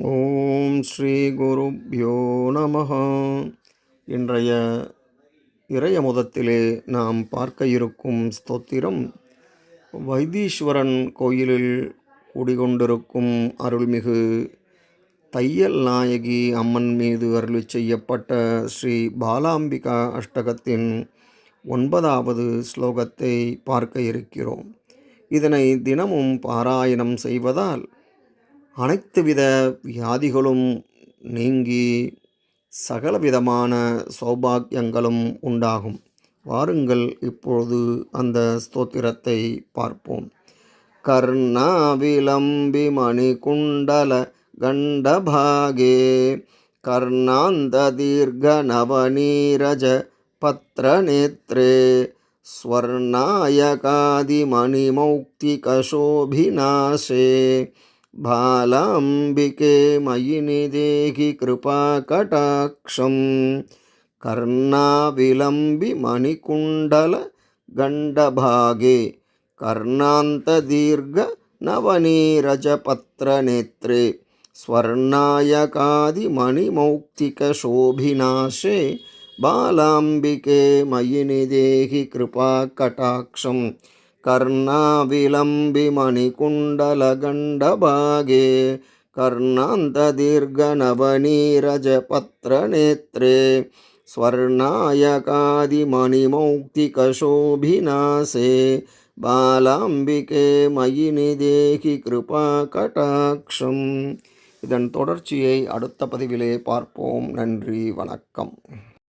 ஓம் ஸ்ரீ குருப்யோ நமஹ. இன்றைய இறையமுதத்திலே நாம் பார்க்க இருக்கும் ஸ்தோத்திரம் வைத்தீஸ்வரன் கோயிலில் குடிகொண்டிருக்கும் அருள்மிகு தையல் நாயகி அம்மன் மீது அருளி செய்யப்பட்ட ஸ்ரீ பாலாம்பிகா அஷ்டகத்தின் 9வது ஸ்லோகத்தை பார்க்க இருக்கிறோம். இதனை தினமும் பாராயணம் செய்வதால் அனைத்துவித வியாதிகளும் நீங்கி சகலவிதமான சௌபாக்கியங்களும் உண்டாகும். வாருங்கள் இப்பொழுது அந்த ஸ்தோத்திரத்தை பார்ப்போம். கர்ணாவிலம்பி மணிகுண்டல கண்டபாகே கர்ணாந்த தீர்க்க நவநீரஜ பத்ரநேத்ரே ஸ்வர்ணாயகாதி மணிமௌக்திகசோபிநாசே பாலாம்பிகே மயி நிதேகி கிருபாகடாக்ஷம். கர்ணாவிலம்பி மணிகுண்டல கண்டபாகே கர்ணாந்த தீர்க்க நவநீரஜ பத்ரநேத்ரே ஸ்வர்ணாயகாதி மணிமௌக்திகசோபிநாசே பாலாம்பிகே மயி நிதேகி கிருபாகடாக்ஷம். கர்ணாவிலம்பி மணிகுண்டல கண்டபாகே கர்ணாந்த தீர்க்க நவநீரஜ பத்ரநேத்ரே ஸ்வர்ணாயகாதி மணிமௌக்திகசோபிநாசே பாலாம்பிகே மயி நிதேகி கிருபாகடாக்ஷம். இதன் தொடர்ச்சியை அடுத்த பதிவிலே பார்ப்போம். நன்றி, வணக்கம்.